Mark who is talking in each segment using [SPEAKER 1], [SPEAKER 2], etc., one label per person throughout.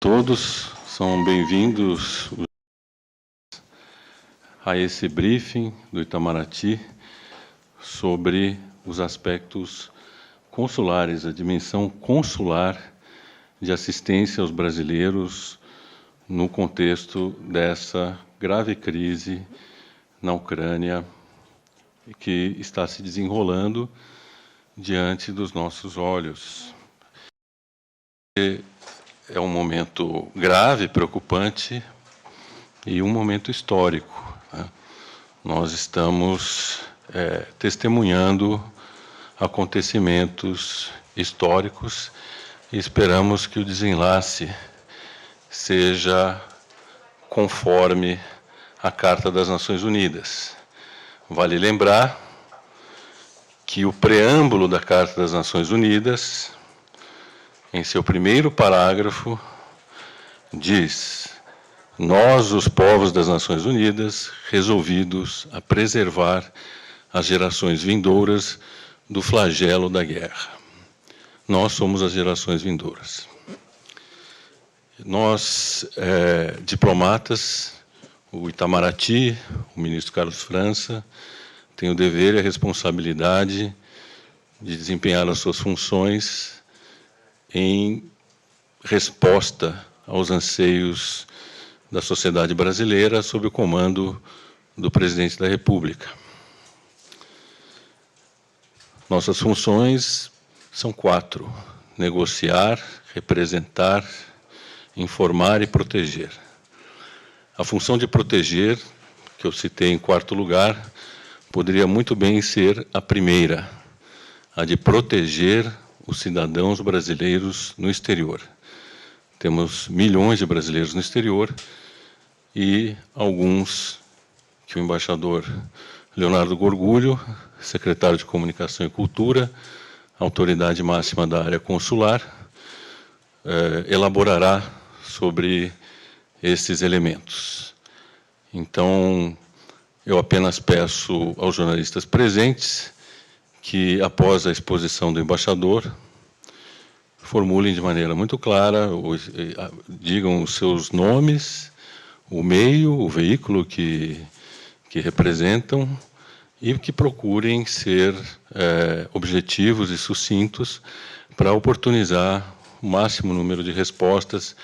[SPEAKER 1] todos, são bem-vindos a esse briefing do Itamaraty sobre os aspectos consulares, a dimensão consular de assistência aos brasileiros no contexto dessa grave crise na Ucrânia que está se desenrolando diante dos nossos olhos. É um momento grave, preocupante e um momento histórico, né? Nós estamos testemunhando acontecimentos históricos e esperamos que o desenlace seja conforme a Carta das Nações Unidas. Vale lembrar que o preâmbulo da Carta das Nações Unidas, em seu primeiro parágrafo, diz: nós, os povos das Nações Unidas, resolvidos a preservar as gerações vindouras do flagelo da guerra. Nós somos as gerações vindouras. Nós, diplomatas, o Itamaraty, o ministro Carlos França, tem o dever e a responsabilidade de desempenhar as suas funções em resposta aos anseios da sociedade brasileira sob o comando do presidente da República. Nossas funções são 4: negociar, representar, informar e proteger. A função de proteger, que eu citei em 4º lugar, poderia muito bem ser a primeira, a de proteger os cidadãos brasileiros no exterior. Temos milhões de brasileiros no exterior e alguns que o embaixador Leonardo Gorgulho, secretário de Comunicação e Cultura, autoridade máxima da área consular, elaborará sobre esses elementos. Então, eu apenas peço aos jornalistas presentes que, após a exposição do embaixador, formulem de maneira muito clara, digam os seus nomes, o meio, o veículo que representam e que procurem ser objetivos e sucintos para oportunizar o máximo número de respostas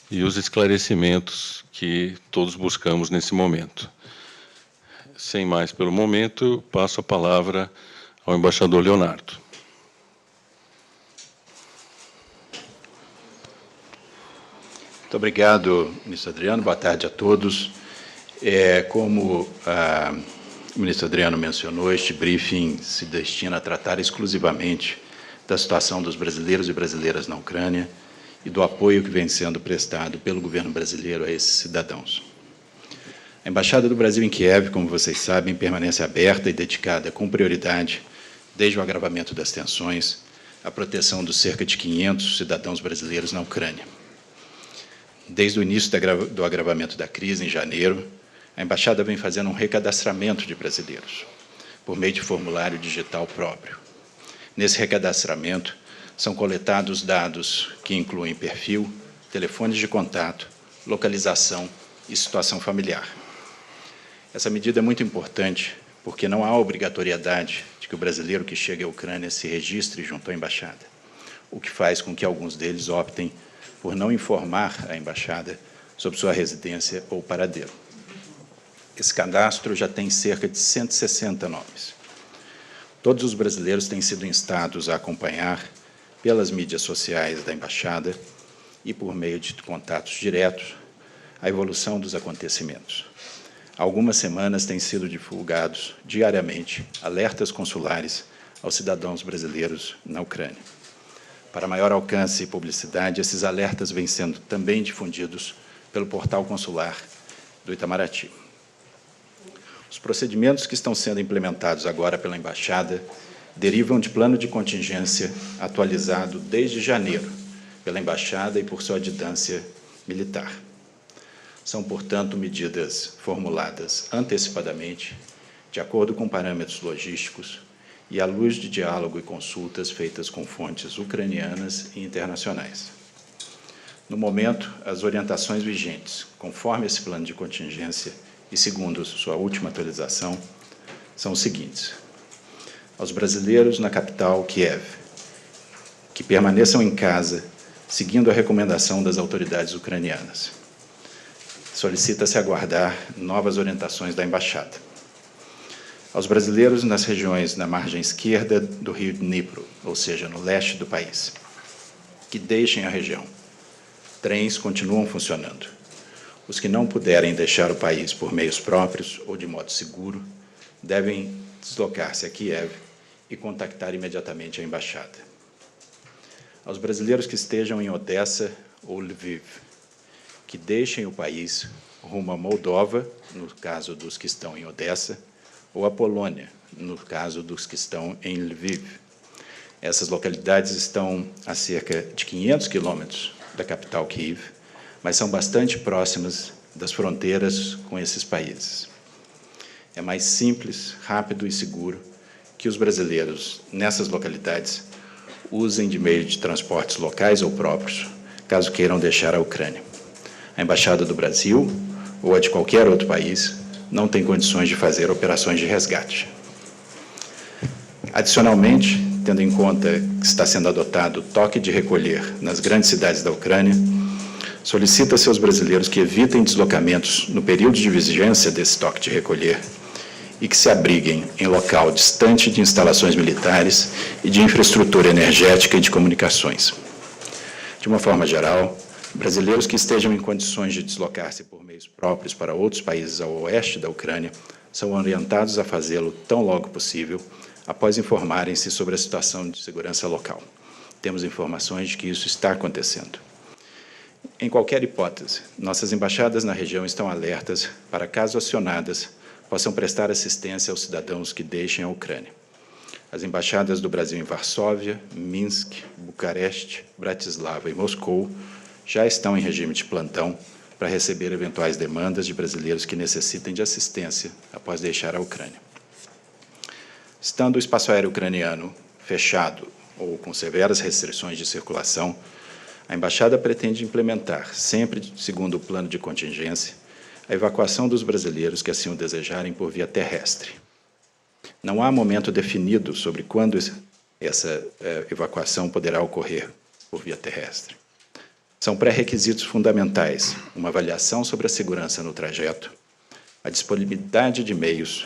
[SPEAKER 1] e os esclarecimentos que todos buscamos nesse momento. Sem mais pelo momento, passo a palavra ao embaixador Leonardo.
[SPEAKER 2] Muito obrigado, ministro Adriano. Boa tarde a todos. Como o ministro Adriano mencionou, este briefing se destina a tratar exclusivamente da situação dos brasileiros e brasileiras na Ucrânia e do apoio que vem sendo prestado pelo governo brasileiro a esses cidadãos. A Embaixada do Brasil em Kiev, como vocês sabem, permanece aberta e dedicada com prioridade, desde o agravamento das tensões, à proteção dos cerca de 500 cidadãos brasileiros na Ucrânia. Desde o início do agravamento da crise, em janeiro, a Embaixada vem fazendo um recadastramento de brasileiros, por meio de formulário digital próprio. Nesse recadastramento, são coletados dados que incluem perfil, telefones de contato, localização e situação familiar. Essa medida é muito importante, porque não há obrigatoriedade de que o brasileiro que chega à Ucrânia se registre junto à Embaixada, o que faz com que alguns deles optem por não informar a Embaixada sobre sua residência ou paradeiro. Esse cadastro já tem cerca de 160 nomes. Todos os brasileiros têm sido instados a acompanhar, pelas mídias sociais da Embaixada e por meio de contatos diretos, a evolução dos acontecimentos. Há algumas semanas têm sido divulgados diariamente alertas consulares aos cidadãos brasileiros na Ucrânia. Para maior alcance e publicidade, esses alertas vêm sendo também difundidos pelo portal consular do Itamaraty. Os procedimentos que estão sendo implementados agora pela Embaixada derivam de plano de contingência atualizado desde janeiro pela Embaixada e por sua adjudância militar. São, portanto, medidas formuladas antecipadamente, de acordo com parâmetros logísticos e à luz de diálogo e consultas feitas com fontes ucranianas e internacionais. No momento, as orientações vigentes, conforme esse plano de contingência e segundo sua última atualização, são os seguintes. Aos brasileiros na capital, Kiev, que permaneçam em casa, seguindo a recomendação das autoridades ucranianas. Solicita-se aguardar novas orientações da Embaixada. Aos brasileiros nas regiões na margem esquerda do rio Dnipro, ou seja, no leste do país, que deixem a região. Trens continuam funcionando. Os que não puderem deixar o país por meios próprios ou de modo seguro, devem deslocar-se a Kiev e contactar imediatamente a Embaixada. Aos brasileiros que estejam em Odessa ou Lviv, que deixem o país rumo a Moldova, no caso dos que estão em Odessa, ou a Polônia, no caso dos que estão em Lviv. Essas localidades estão a cerca de 500 quilômetros da capital Kiev, mas são bastante próximas das fronteiras com esses países. É mais simples, rápido e seguro que os brasileiros nessas localidades usem de meios de transportes locais ou próprios, caso queiram deixar a Ucrânia. A Embaixada do Brasil, ou a de qualquer outro país, não tem condições de fazer operações de resgate. Adicionalmente, tendo em conta que está sendo adotado o toque de recolher nas grandes cidades da Ucrânia, solicita-se aos brasileiros que evitem deslocamentos no período de vigência desse toque de recolher e que se abriguem em local distante de instalações militares e de infraestrutura energética e de comunicações. De uma forma geral, brasileiros que estejam em condições de deslocar-se por meios próprios para outros países ao oeste da Ucrânia são orientados a fazê-lo tão logo possível, após informarem-se sobre a situação de segurança local. Temos informações de que isso está acontecendo. Em qualquer hipótese, nossas embaixadas na região estão alertas para, caso acionadas, possam prestar assistência aos cidadãos que deixem a Ucrânia. As embaixadas do Brasil em Varsóvia, Minsk, Bucareste, Bratislava e Moscou já estão em regime de plantão para receber eventuais demandas de brasileiros que necessitem de assistência após deixar a Ucrânia. Estando o espaço aéreo ucraniano fechado ou com severas restrições de circulação, a Embaixada pretende implementar, sempre segundo o plano de contingência, a evacuação dos brasileiros que assim o desejarem por via terrestre. Não há momento definido sobre quando essa evacuação poderá ocorrer por via terrestre. São pré-requisitos fundamentais uma avaliação sobre a segurança no trajeto, a disponibilidade de meios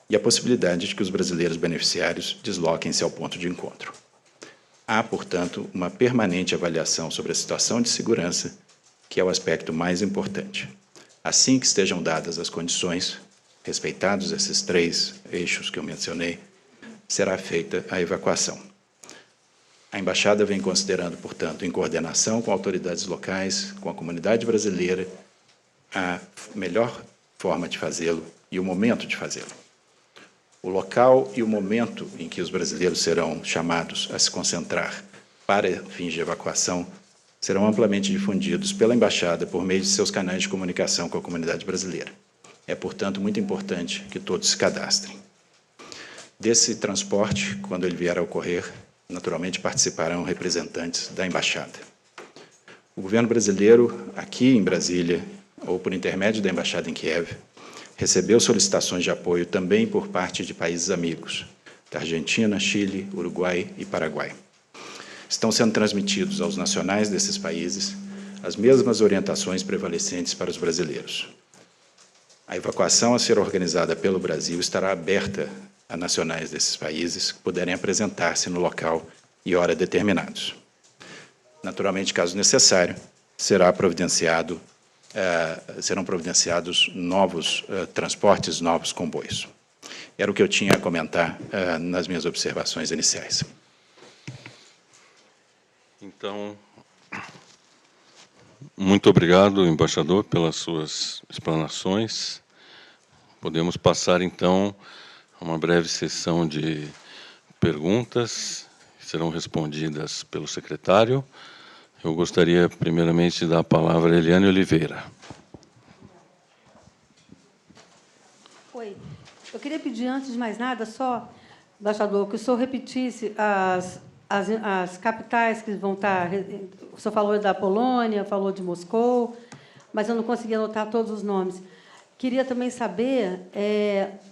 [SPEAKER 2] e a possibilidade de que os brasileiros beneficiários desloquem-se ao ponto de encontro. Há, portanto, uma permanente avaliação sobre a situação de segurança, que é o aspecto mais importante. Assim que estejam dadas as condições, respeitados esses 3 eixos que eu mencionei, será feita a evacuação. A Embaixada vem considerando, portanto, em coordenação com autoridades locais, com a comunidade brasileira, a melhor forma de fazê-lo e o momento de fazê-lo. O local e o momento em que os brasileiros serão chamados a se concentrar para fins de evacuação serão amplamente difundidos pela Embaixada por meio de seus canais de comunicação com a comunidade brasileira. É, portanto, muito importante que todos se cadastrem. Desse transporte, quando ele vier a ocorrer, naturalmente participarão representantes da Embaixada. O governo brasileiro, aqui em Brasília, ou por intermédio da Embaixada em Kiev, recebeu solicitações de apoio também por parte de países amigos, da Argentina, Chile, Uruguai e Paraguai. Estão sendo transmitidos aos nacionais desses países as mesmas orientações prevalecentes para os brasileiros. A evacuação a ser organizada pelo Brasil estará aberta a nacionais desses países que puderem apresentar-se no local e hora determinados. Naturalmente, caso necessário, serão providenciados novos transportes, novos comboios. Era o que eu tinha a comentar nas minhas observações iniciais.
[SPEAKER 1] Então, muito obrigado, embaixador, pelas suas explanações. Podemos passar, então, a uma breve sessão de perguntas, que serão respondidas pelo secretário. Eu gostaria, primeiramente, de dar a palavra a Eliane Oliveira.
[SPEAKER 3] Oi. Eu queria pedir, antes de mais nada, só, embaixador, que o senhor repetisse as as capitais que vão estar... O senhor falou da Polônia, falou de Moscou, mas eu não consegui anotar todos os nomes. Queria também saber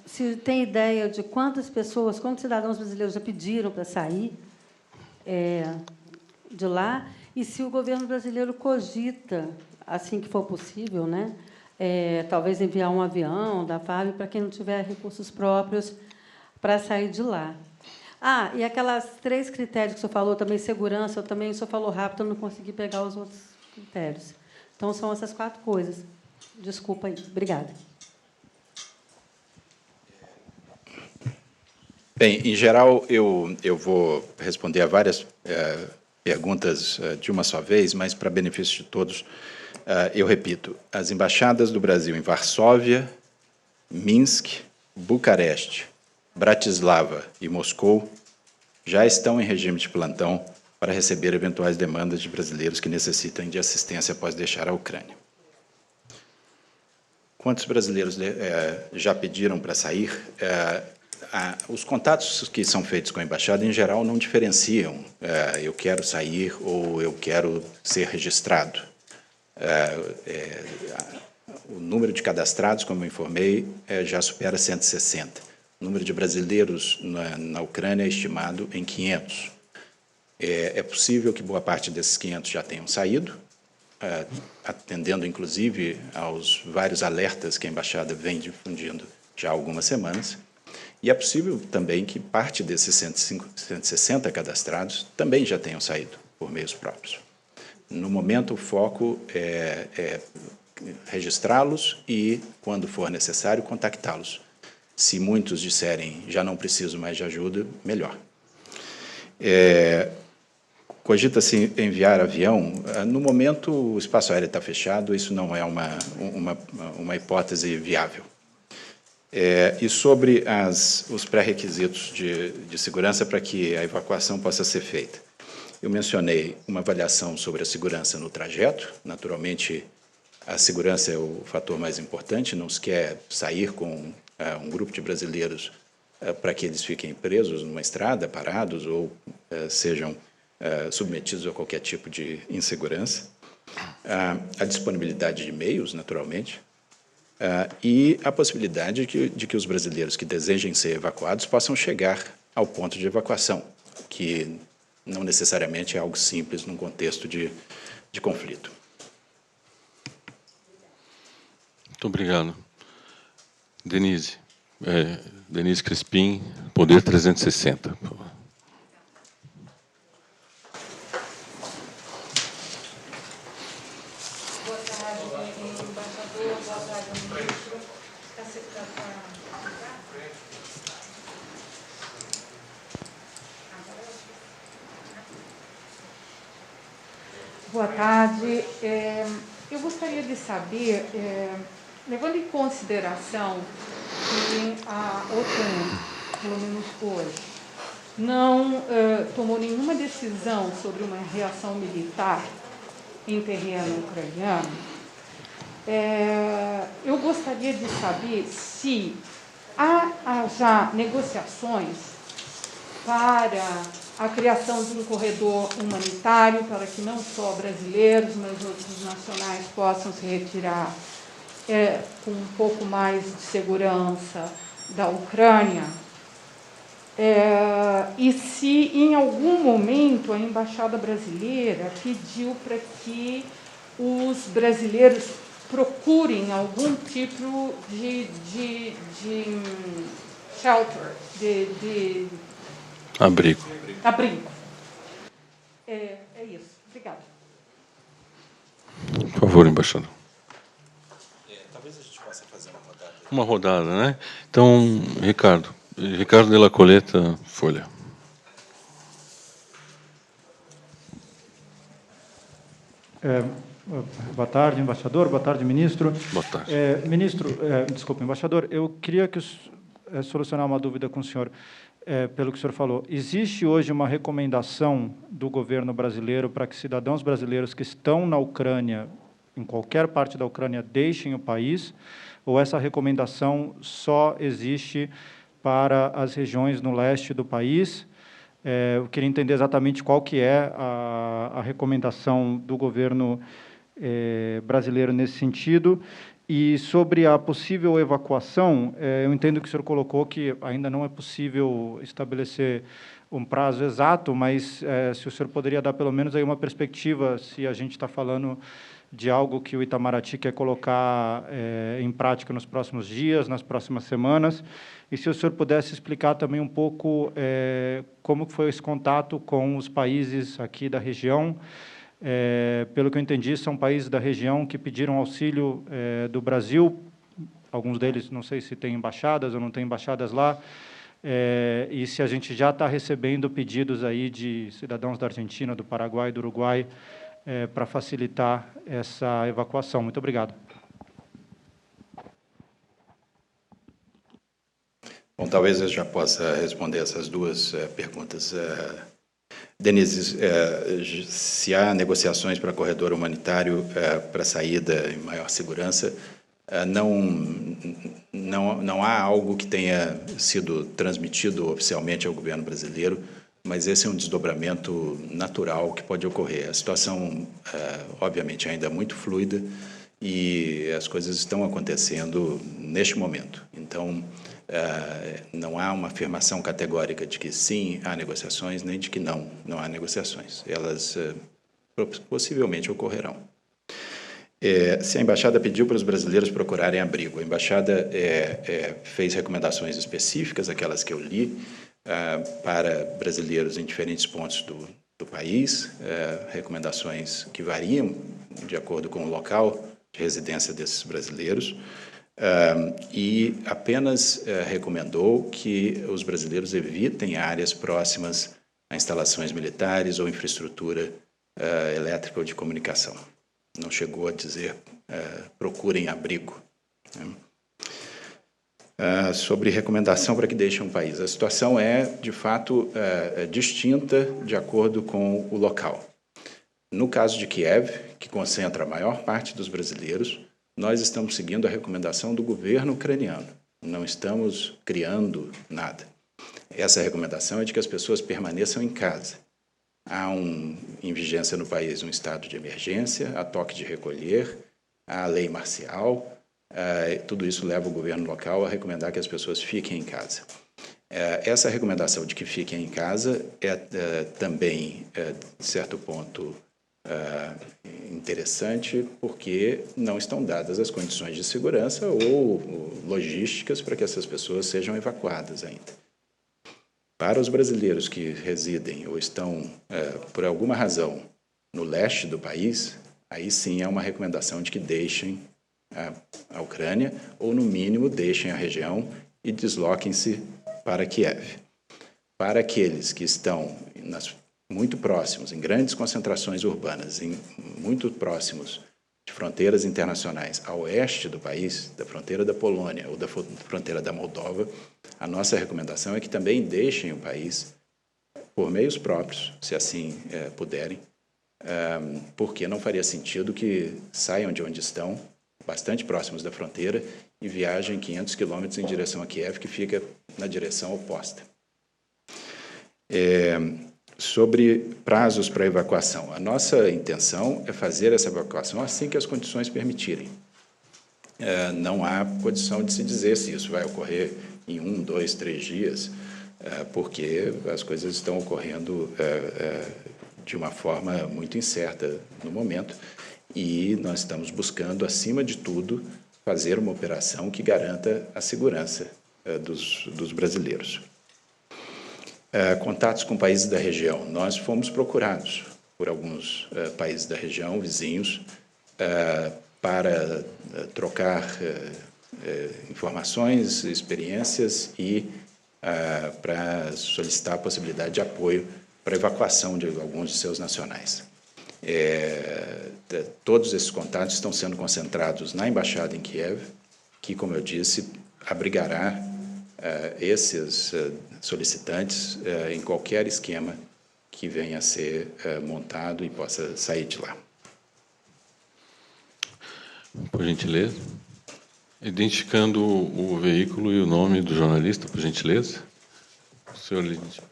[SPEAKER 3] se tem ideia de quantas pessoas, quantos cidadãos brasileiros já pediram para sair de lá, e se o governo brasileiro cogita, assim que for possível, né, talvez enviar um avião da FAB para quem não tiver recursos próprios para sair de lá. E aquelas 3 critérios que o senhor falou, também segurança, o senhor falou rápido, eu não consegui pegar os outros critérios. Então, são essas 4 coisas. Desculpa aí. Obrigada.
[SPEAKER 2] Bem, em geral, eu vou responder a várias perguntas de uma só vez, mas, para benefício de todos, eu repito, as embaixadas do Brasil em Varsóvia, Minsk, Bucareste, Bratislava e Moscou já estão em regime de plantão para receber eventuais demandas de brasileiros que necessitem de assistência após deixar a Ucrânia. Quantos brasileiros já pediram para sair? Os contatos que são feitos com a embaixada, em geral, não diferenciam eu quero sair ou eu quero ser registrado. O número de cadastrados, como eu informei, já supera 160. O número de brasileiros na Ucrânia é estimado em 500. É possível que boa parte desses 500 já tenham saído, atendendo, inclusive, aos vários alertas que a embaixada vem difundindo já há algumas semanas. E é possível também que parte desses 160 cadastrados também já tenham saído por meios próprios. No momento, o foco é registrá-los e, quando for necessário, contactá-los. Se muitos disserem, já não preciso mais de ajuda, melhor. Cogita-se enviar avião. No momento, o espaço aéreo está fechado, isso não é uma hipótese viável. E sobre os pré-requisitos de segurança para que a evacuação possa ser feita. Eu mencionei uma avaliação sobre a segurança no trajeto. Naturalmente, a segurança é o fator mais importante, não se quer sair com um grupo de brasileiros para que eles fiquem presos numa estrada, parados, ou sejam submetidos a qualquer tipo de insegurança. A disponibilidade de meios, naturalmente, e a possibilidade de que os brasileiros que desejem ser evacuados possam chegar ao ponto de evacuação, que não necessariamente é algo simples num contexto de conflito.
[SPEAKER 1] Muito obrigado. Denise Crispim, Poder 360. Por favor.
[SPEAKER 4] Boa tarde, embaixador. Boa tarde, ministro. Boa tarde. Eu gostaria de saber, levando em consideração que a OTAN, pelo menos hoje, não tomou nenhuma decisão sobre uma reação militar em terreno ucraniano, eu gostaria de saber se há já negociações para a criação de um corredor humanitário para que não só brasileiros, mas outros nacionais possam se retirar com um pouco mais de segurança da Ucrânia. E se, em algum momento, a Embaixada Brasileira pediu para que os brasileiros procurem algum tipo de shelter, de
[SPEAKER 1] Abrigo.
[SPEAKER 4] É isso. Obrigada.
[SPEAKER 1] Por favor, embaixador.
[SPEAKER 2] Talvez a gente possa fazer uma rodada.
[SPEAKER 1] Uma rodada, né? Então, Ricardo de la Coleta, Folha.
[SPEAKER 5] Boa tarde, embaixador. Boa tarde, ministro.
[SPEAKER 1] Boa tarde.
[SPEAKER 5] Desculpe, embaixador, eu queria solucionar uma dúvida com o senhor. Pelo que o senhor falou, existe hoje uma recomendação do governo brasileiro para que cidadãos brasileiros que estão na Ucrânia, em qualquer parte da Ucrânia, deixem o país, ou essa recomendação só existe para as regiões no leste do país, Eu queria entender exatamente qual que é a recomendação do governo brasileiro nesse sentido. E sobre a possível evacuação, eu entendo que o senhor colocou que ainda não é possível estabelecer um prazo exato, mas se o senhor poderia dar pelo menos aí uma perspectiva, se a gente está falando de algo que o Itamaraty quer colocar em prática nos próximos dias, nas próximas semanas, e se o senhor pudesse explicar também um pouco como foi esse contato com os países aqui da região. Pelo que eu entendi, são países da região que pediram auxílio do Brasil, alguns deles, não sei se tem embaixadas ou não tem embaixadas lá, e se a gente já está recebendo pedidos aí de cidadãos da Argentina, do Paraguai, do Uruguai, para facilitar essa evacuação. Muito obrigado.
[SPEAKER 2] Bom, talvez eu já possa responder essas duas perguntas. Denise, se há negociações para corredor humanitário para saída em maior segurança, não há algo que tenha sido transmitido oficialmente ao governo brasileiro, mas esse é um desdobramento natural que pode ocorrer. A situação, obviamente, ainda é muito fluida e as coisas estão acontecendo neste momento. Então, não há uma afirmação categórica de que sim, há negociações, nem de que não há negociações. Elas possivelmente ocorrerão. Se a embaixada pediu para os brasileiros procurarem abrigo, a embaixada fez recomendações específicas, aquelas que eu li, para brasileiros em diferentes pontos do país, recomendações que variam de acordo com o local de residência desses brasileiros, e apenas recomendou que os brasileiros evitem áreas próximas a instalações militares ou infraestrutura elétrica ou de comunicação. Não chegou a dizer procurem abrigo. Sobre recomendação para que deixem o país. A situação é, de fato, distinta de acordo com o local. No caso de Kiev, que concentra a maior parte dos brasileiros, nós estamos seguindo a recomendação do governo ucraniano. Não estamos criando nada. Essa recomendação é de que as pessoas permaneçam em casa. Há em vigência no país um estado de emergência, há toque de recolher, há lei marcial. Tudo isso leva o governo local a recomendar que as pessoas fiquem em casa. Essa recomendação de que fiquem em casa é também, de certo ponto, interessante, porque não estão dadas as condições de segurança ou logísticas para que essas pessoas sejam evacuadas ainda. Para os brasileiros que residem ou estão, por alguma razão, no leste do país, aí sim há uma recomendação de que deixem a Ucrânia, ou, no mínimo, deixem a região e desloquem-se para Kiev. Para aqueles que estão muito próximos, em grandes concentrações urbanas, muito próximos de fronteiras internacionais a oeste do país, da fronteira da Polônia ou da fronteira da Moldova, a nossa recomendação é que também deixem o país por meios próprios, se assim puderem, porque não faria sentido que saiam de onde estão, bastante próximos da fronteira, e viajem 500 quilômetros em direção a Kiev, que fica na direção oposta. Sobre prazos para evacuação, a nossa intenção é fazer essa evacuação assim que as condições permitirem. Não há condição de se dizer se isso vai ocorrer em 1, 2, 3 dias, porque as coisas estão ocorrendo de uma forma muito incerta no momento, e nós estamos buscando, acima de tudo, fazer uma operação que garanta a segurança dos brasileiros. Contatos com países da região. Nós fomos procurados por alguns países da região, vizinhos, para trocar informações, experiências e para solicitar a possibilidade de apoio para a evacuação de alguns de seus nacionais. Todos esses contatos estão sendo concentrados na Embaixada em Kiev, que, como eu disse, abrigará esses solicitantes em qualquer esquema que venha a ser montado e possa sair de lá.
[SPEAKER 1] Por gentileza. Identificando o veículo e o nome do jornalista, por gentileza. O senhor Lídio.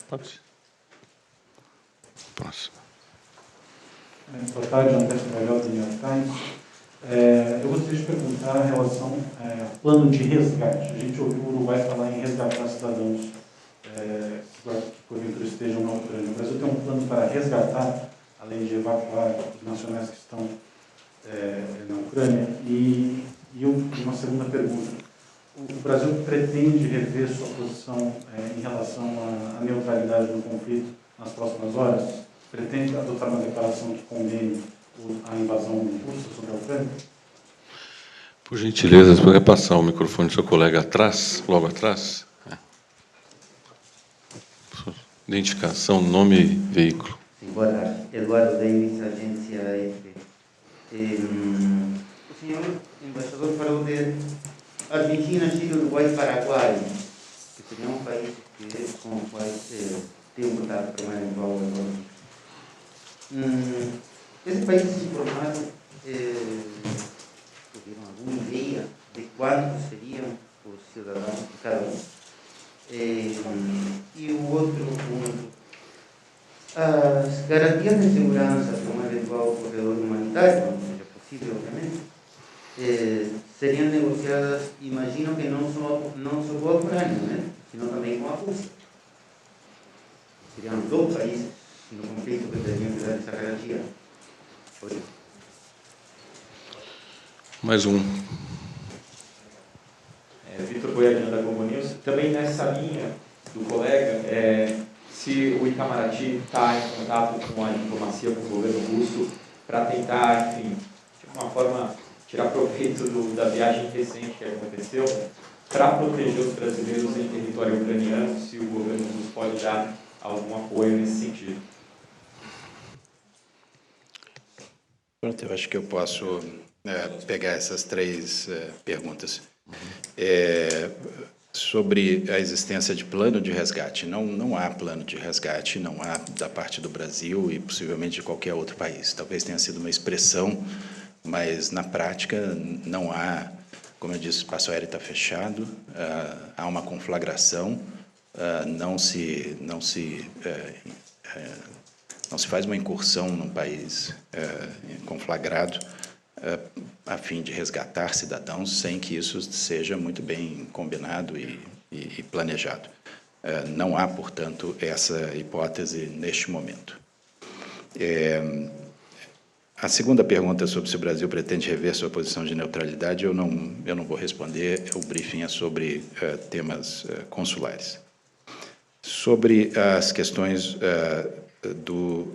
[SPEAKER 1] Próximo.
[SPEAKER 5] Boa tarde, André Trabalhão, do New York Times. Eu gostaria de perguntar em relação ao plano de resgate. A gente ouviu o Uruguai falar em resgatar cidadãos que porventura estejam na Ucrânia. O Brasil tem um plano para resgatar, além de evacuar os nacionais que estão na Ucrânia? E uma segunda pergunta. O Brasil pretende rever sua posição em relação à neutralidade do conflito nas próximas horas? Pretende adotar uma declaração que condene a invasão russa sobre a Ucrânia?
[SPEAKER 1] Por gentileza, você pode passar o microfone do seu colega atrás, logo atrás? Identificação, nome e veículo.
[SPEAKER 6] Sim, boa tarde. Eduardo Davis, agência AFP. O senhor embaixador falou de Argentina, Chile, Uruguai e Paraguai, que seriam países com os quais tem um contato permanente com a ONU. Esses países se informaram, tiveram alguma ideia de quantos seriam os cidadãos de cada um? E o outro ponto, as garantias de segurança para um eventual corredor humanitário, quando seja possível, obviamente, seriam negociadas, imagino que não só com a Ucrânia, né, sino também com a Rússia. Seriam dois países no conflito que teriam que dar essa garantia.
[SPEAKER 1] Mais um.
[SPEAKER 7] Vitor Boiadinho, da Globo News. Também nessa linha do colega, se o Itamaraty está em contato com a diplomacia, com o governo russo, para tentar, enfim, de alguma forma, tirar proveito da viagem recente que aconteceu, para proteger os brasileiros em território ucraniano, se o governo russo pode dar algum apoio nesse sentido.
[SPEAKER 2] Pronto, eu acho que eu posso pegar essas três perguntas. Sobre a existência de plano de resgate. Não há plano de resgate, não há da parte do Brasil e possivelmente de qualquer outro país. Talvez tenha sido uma expressão, mas na prática não há, como eu disse, o espaço aéreo está fechado, há uma conflagração, não se faz uma incursão num país conflagrado a fim de resgatar cidadãos sem que isso seja muito bem combinado e planejado. Não há, portanto, essa hipótese neste momento. A segunda pergunta sobre se o Brasil pretende rever sua posição de neutralidade, eu não vou responder, o briefing é sobre temas consulares. Sobre as questões do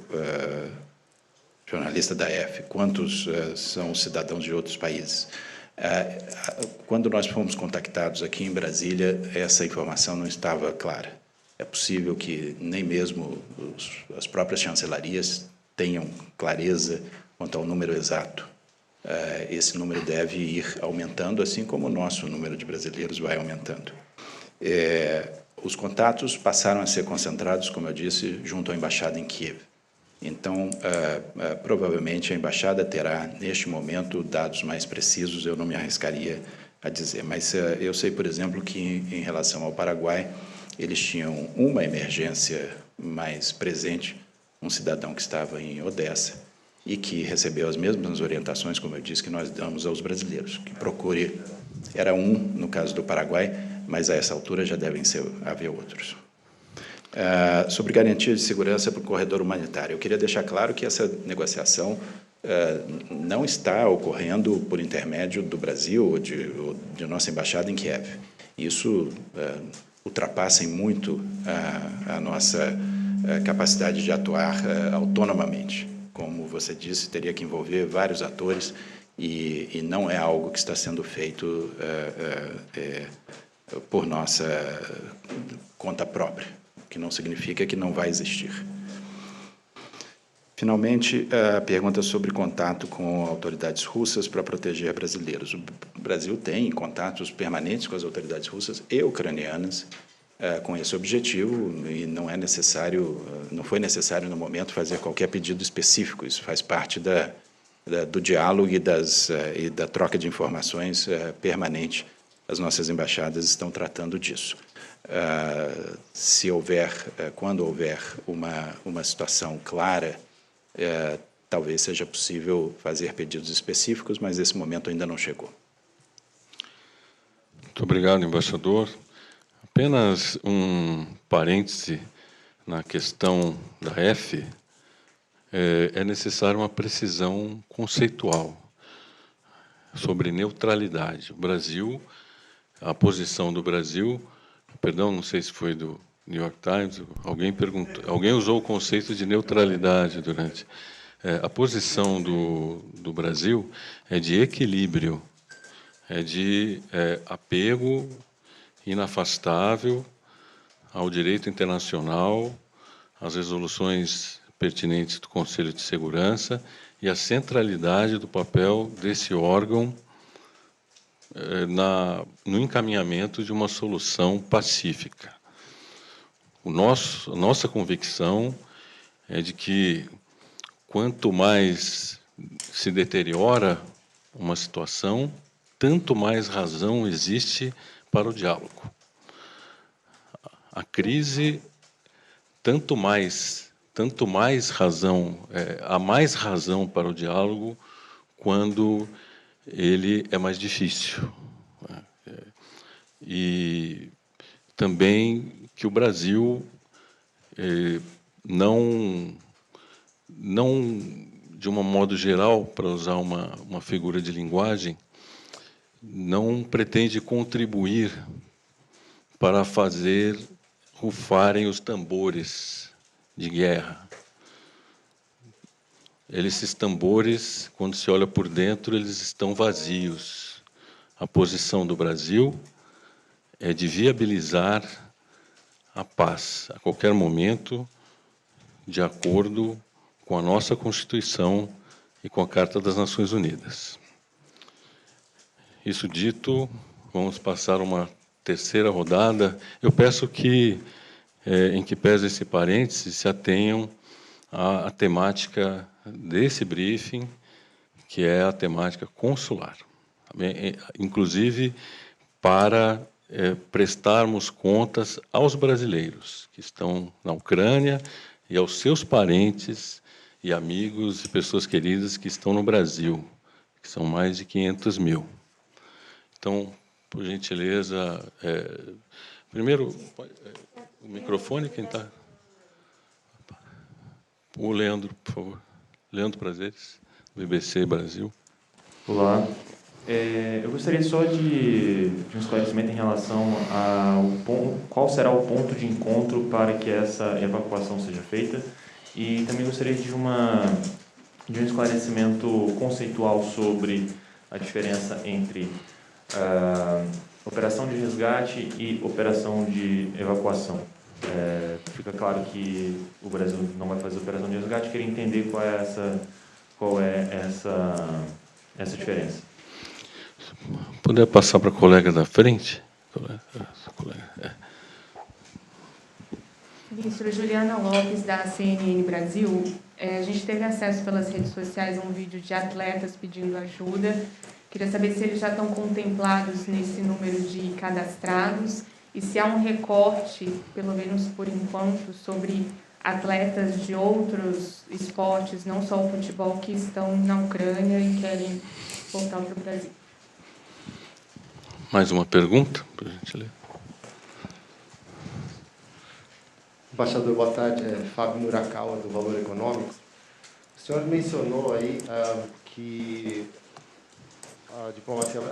[SPEAKER 2] jornalista da EF, quantos são cidadãos de outros países? Quando nós fomos contactados aqui em Brasília, essa informação não estava clara. É possível que nem mesmo as próprias chancelarias tenham clareza quanto ao número exato. Esse número deve ir aumentando, assim como o nosso número de brasileiros vai aumentando. Os contatos passaram a ser concentrados, como eu disse, junto à embaixada em Kiev. Então, provavelmente a embaixada terá, neste momento, dados mais precisos, eu não me arriscaria a dizer. Mas eu sei, por exemplo, que em relação ao Paraguai, eles tinham uma emergência mais presente, um cidadão que estava em Odessa e que recebeu as mesmas orientações, como eu disse, que nós damos aos brasileiros, que procure, era um no caso do Paraguai, mas a essa altura já devem haver outros. Sobre garantia de segurança para o corredor humanitário, eu queria deixar claro que essa negociação não está ocorrendo por intermédio do Brasil ou de nossa embaixada em Kiev. Isso ultrapassa em muito a nossa capacidade de atuar autonomamente. Como você disse, teria que envolver vários atores e não é algo que está sendo feito por nossa conta própria, o que não significa que não vai existir. Finalmente, a pergunta sobre contato com autoridades russas para proteger brasileiros. O Brasil tem contatos permanentes com as autoridades russas e ucranianas com esse objetivo e não foi necessário no momento fazer qualquer pedido específico. Isso faz parte do diálogo e da troca de informações permanente. As nossas embaixadas estão tratando disso. se houver, quando houver uma situação clara, talvez seja possível fazer pedidos específicos, mas esse momento ainda não chegou.
[SPEAKER 1] Muito obrigado, embaixador. Apenas um parêntese na questão da F. É necessária uma precisão conceitual sobre neutralidade. O Brasil, a posição do Brasil, perdão, não sei se foi do New York Times, alguém perguntou, alguém usou o conceito de neutralidade durante. A posição do Brasil é de equilíbrio, é de apego inafastável ao direito internacional, às resoluções pertinentes do Conselho de Segurança e a centralidade do papel desse órgão no encaminhamento de uma solução pacífica. A nossa convicção é de que, quanto mais se deteriora uma situação, tanto mais razão existe para o diálogo. A crise, tanto mais razão, há mais razão para o diálogo quando ele é mais difícil. E também que o Brasil não, de um modo geral, para usar uma figura de linguagem, não pretende contribuir para fazer rufarem os tambores de guerra. Esses tambores, quando se olha por dentro, eles estão vazios. A posição do Brasil é de viabilizar a paz a qualquer momento, de acordo com a nossa Constituição e com a Carta das Nações Unidas. Isso dito, vamos passar uma terceira rodada. Eu peço que, em que pese esse parêntese, se atenham à temática desse briefing, que é a temática consular. Inclusive, para prestarmos contas aos brasileiros que estão na Ucrânia e aos seus parentes e amigos e pessoas queridas que estão no Brasil, que são mais de 500 mil. Então, por gentileza, primeiro, o microfone, quem está? O Leandro, por favor. Leandro Prazeres, BBC Brasil.
[SPEAKER 8] Olá. Eu gostaria só de um esclarecimento em relação ao qual será o ponto de encontro para que essa evacuação seja feita, e também gostaria de um esclarecimento conceitual sobre a diferença entre operação de resgate e operação de evacuação. Fica claro que o Brasil não vai fazer operação de resgate. Queria entender qual é essa diferença.
[SPEAKER 1] Puder passar para a colega da frente?
[SPEAKER 9] Ministro, Juliana Lopes, da CNN Brasil. A gente teve acesso pelas redes sociais a um vídeo de atletas pedindo ajuda. Queria saber se eles já estão contemplados nesse número de cadastrados e se há um recorte, pelo menos por enquanto, sobre atletas de outros esportes, não só o futebol, que estão na Ucrânia e querem voltar para o Brasil.
[SPEAKER 1] Mais uma pergunta, para a gente ler.
[SPEAKER 10] Embaixador, boa tarde. Fábio Murakawa, do Valor Econômico. O senhor mencionou aí que a diplomacia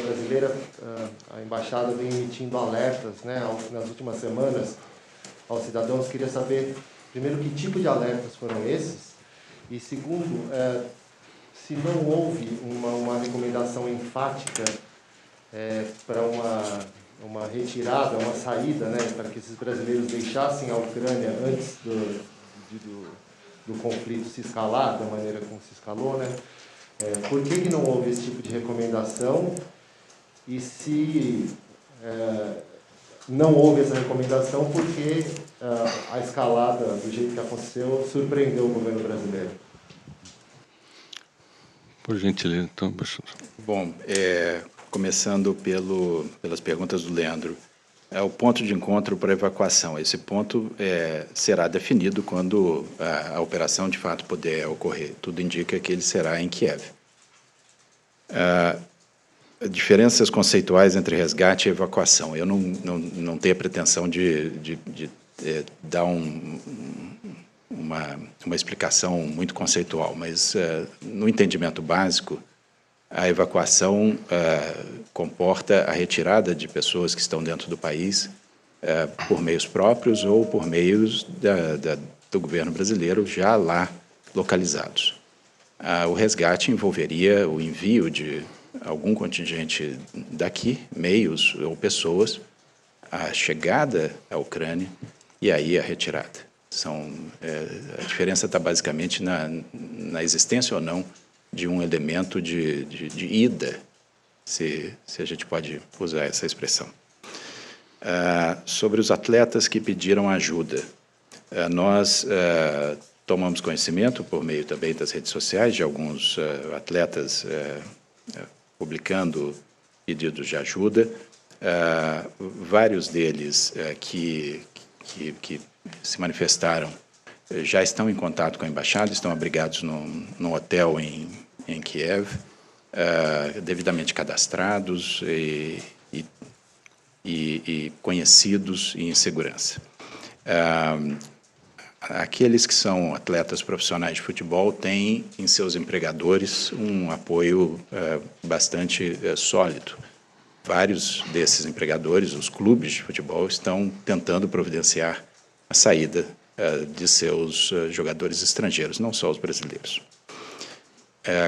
[SPEAKER 10] brasileira, a embaixada vem emitindo alertas, né, nas últimas semanas aos cidadãos. Queria saber, primeiro, que tipo de alertas foram esses, e segundo, se não houve uma recomendação enfática para uma retirada, uma saída, né, para que esses brasileiros deixassem a Ucrânia antes do conflito se escalar da maneira como se escalou, né? Por que não houve esse tipo de recomendação? E se não houve essa recomendação, por que a escalada, do jeito que aconteceu, surpreendeu o governo brasileiro?
[SPEAKER 1] Por gentileza, então, professor.
[SPEAKER 2] Bom, começando pelas perguntas do Leandro. é o ponto de encontro para evacuação. Esse ponto será definido quando a operação, de fato, puder ocorrer. Tudo indica que ele será em Kiev. Diferenças conceituais entre resgate e evacuação. Eu não tenho a pretensão de dar uma explicação muito conceitual, mas, no entendimento básico, a evacuação comporta a retirada de pessoas que estão dentro do país por meios próprios ou por meios do governo brasileiro já lá localizados. O resgate envolveria o envio de algum contingente daqui, meios ou pessoas, a chegada à Ucrânia e aí a retirada. A diferença está basicamente na existência ou não de um elemento de ida, se a gente pode usar essa expressão. Sobre os atletas que pediram ajuda, nós tomamos conhecimento, por meio também das redes sociais, de alguns atletas publicando pedidos de ajuda, vários deles que se manifestaram já estão em contato com a embaixada, estão abrigados num hotel em Kiev, devidamente cadastrados e conhecidos e em segurança. Aqueles que são atletas profissionais de futebol têm em seus empregadores um apoio bastante sólido. Vários desses empregadores, os clubes de futebol, estão tentando providenciar a saída de seus jogadores estrangeiros, não só os brasileiros.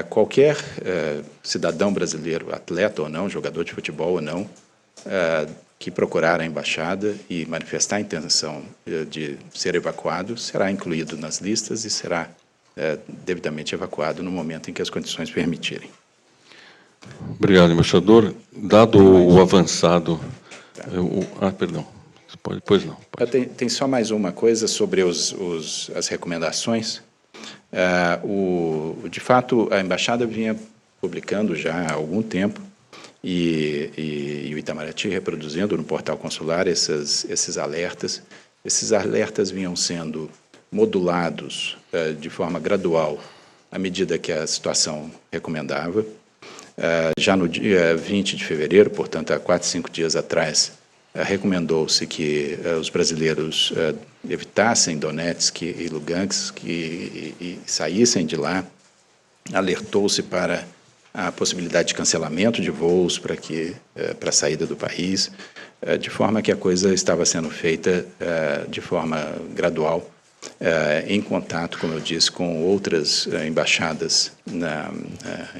[SPEAKER 2] Qualquer cidadão brasileiro, atleta ou não, jogador de futebol ou não, que procurar a embaixada e manifestar a intenção de ser evacuado, será incluído nas listas e será devidamente evacuado no momento em que as condições permitirem.
[SPEAKER 1] Obrigado, embaixador. Dado o avançado... perdão. Pois não. Pode.
[SPEAKER 2] Tem só mais uma coisa sobre as recomendações. De fato, a embaixada vinha publicando já há algum tempo e o Itamaraty reproduzindo no portal consular esses alertas. Esses alertas vinham sendo modulados de forma gradual à medida que a situação recomendava. Já no dia 20 de fevereiro, portanto, há 4, 5 dias atrás, recomendou-se que os brasileiros evitassem Donetsk e Lugansk e saíssem de lá. Alertou-se para a possibilidade de cancelamento de voos para a saída do país, de forma que a coisa estava sendo feita de forma gradual, em contato, como eu disse, com outras embaixadas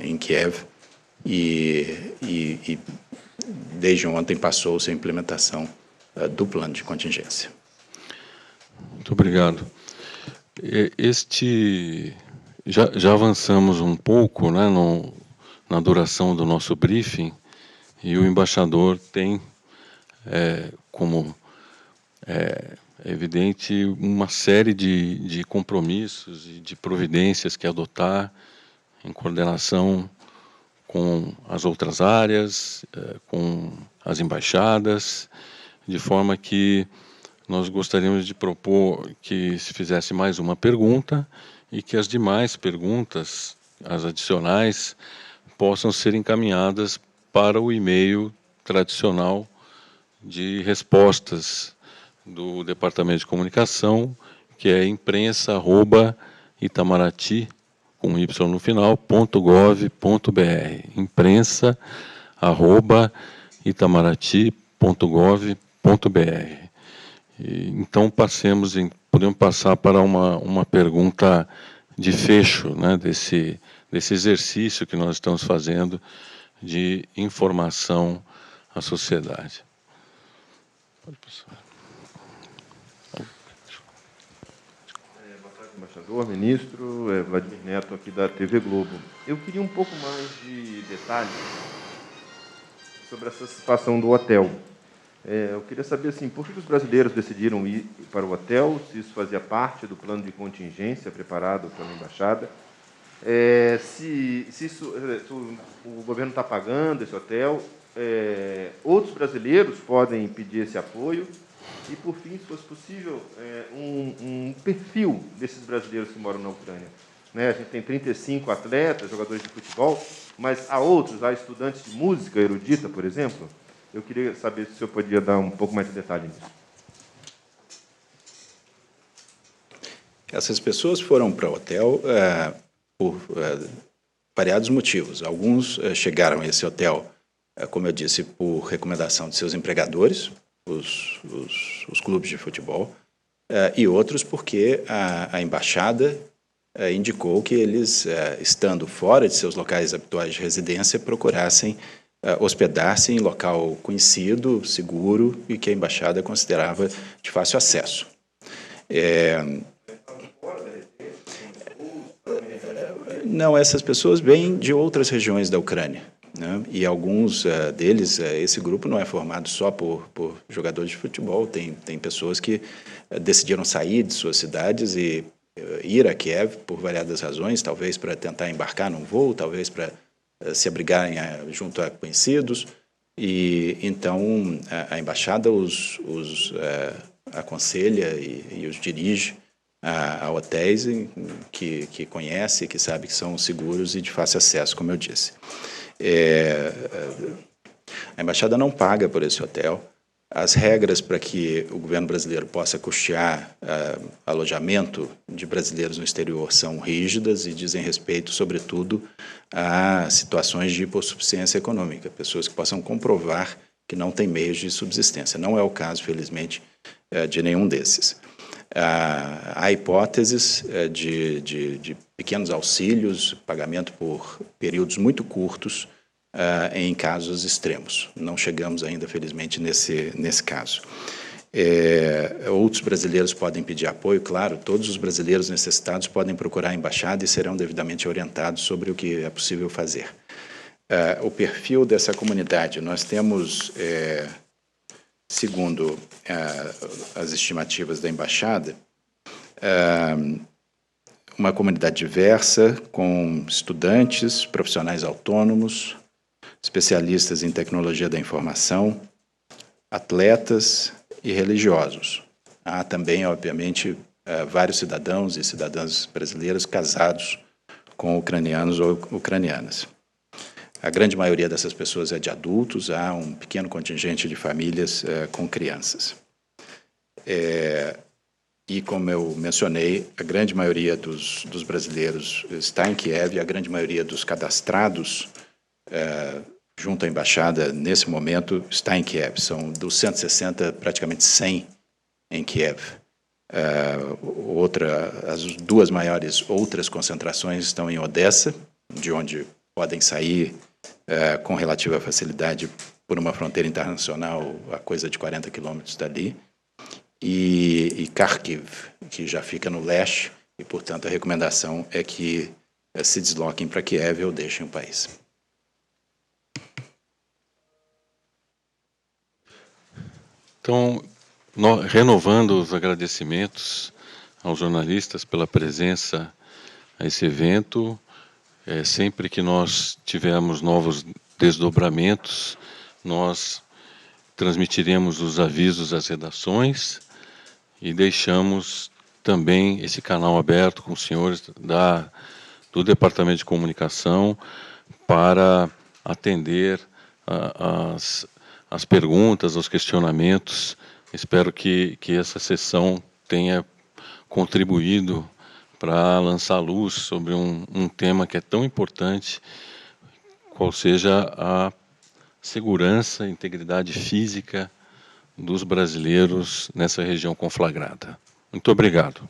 [SPEAKER 2] em Kiev, e desde ontem passou-se a implementação do plano de contingência.
[SPEAKER 1] Muito obrigado. Já avançamos um pouco, né, na duração do nosso briefing, e o embaixador tem, como evidente, uma série de compromissos e de providências que adotar em coordenação com as outras áreas, com as embaixadas, de forma que nós gostaríamos de propor que se fizesse mais uma pergunta e que as demais perguntas, as adicionais, possam ser encaminhadas para o e-mail tradicional de respostas do Departamento de Comunicação, que é imprensa@itamaraty, com Y no final, .gov.br, imprensa@itamaraty.gov.br. Então, podemos passar para uma pergunta de fecho, né, desse exercício que nós estamos fazendo de informação à sociedade. Pode passar.
[SPEAKER 11] Boa tarde, embaixador, ministro, Vladimir Neto, aqui da TV Globo. Eu queria um pouco mais de detalhes sobre essa situação do hotel. Eu queria saber, assim, por que os brasileiros decidiram ir para o hotel, se isso fazia parte do plano de contingência preparado pela embaixada, se o governo está pagando esse hotel, outros brasileiros podem pedir esse apoio? E, por fim, se fosse possível, um perfil desses brasileiros que moram na Ucrânia. Né? A gente tem 35 atletas, jogadores de futebol, mas há outros, há estudantes de música erudita, por exemplo. Eu queria saber se o senhor podia dar um pouco mais de detalhe nisso.
[SPEAKER 2] Essas pessoas foram para o hotel por variados motivos. Alguns chegaram a esse hotel, como eu disse, por recomendação de seus empregadores, os clubes de futebol, e outros porque a embaixada indicou que eles, estando fora de seus locais habituais de residência, procurassem hospedar-se em local conhecido, seguro e que a embaixada considerava de fácil acesso. Não, essas pessoas vêm de outras regiões da Ucrânia, né? E alguns deles, esse grupo não é formado só por jogadores de futebol, tem pessoas que decidiram sair de suas cidades e ir a Kiev por variadas razões, talvez para tentar embarcar num voo, talvez para se abrigarem junto a conhecidos, e então a embaixada os aconselha e os dirige a hotéis que conhece, que sabe que são seguros e de fácil acesso, como eu disse. A embaixada não paga por esse hotel. As regras para que o governo brasileiro possa custear alojamento de brasileiros no exterior são rígidas e dizem respeito, sobretudo, a situações de hipossuficiência econômica, pessoas que possam comprovar que não têm meios de subsistência. Não é o caso, felizmente, de nenhum desses. Há hipóteses de pequenos auxílios, pagamento por períodos muito curtos, em casos extremos. Não chegamos ainda, felizmente, nesse caso. Outros brasileiros podem pedir apoio, claro, todos os brasileiros necessitados podem procurar a embaixada e serão devidamente orientados sobre o que é possível fazer. O perfil dessa comunidade, nós temos, segundo as estimativas da embaixada, uma comunidade diversa, com estudantes, profissionais autônomos, especialistas em tecnologia da informação, atletas e religiosos. Há também, obviamente, vários cidadãos e cidadãs brasileiros casados com ucranianos ou ucranianas. A grande maioria dessas pessoas é de adultos, há um pequeno contingente de famílias com crianças. E, como eu mencionei, a grande maioria dos brasileiros está em Kiev e a grande maioria dos cadastrados junto à embaixada, nesse momento, está em Kiev. São dos 160, praticamente 100 em Kiev. As duas maiores outras concentrações estão em Odessa, de onde podem sair com relativa facilidade por uma fronteira internacional a coisa de 40 quilômetros dali, e Kharkiv, que já fica no leste, e, portanto, a recomendação é que se desloquem para Kiev ou deixem o país.
[SPEAKER 1] Então, renovando os agradecimentos aos jornalistas pela presença a esse evento, sempre que nós tivermos novos desdobramentos, nós transmitiremos os avisos às redações e deixamos também esse canal aberto com os senhores do Departamento de Comunicação para atender as perguntas, os questionamentos. Espero que essa sessão tenha contribuído para lançar luz sobre um tema que é tão importante, qual seja a segurança e integridade física dos brasileiros nessa região conflagrada. Muito obrigado.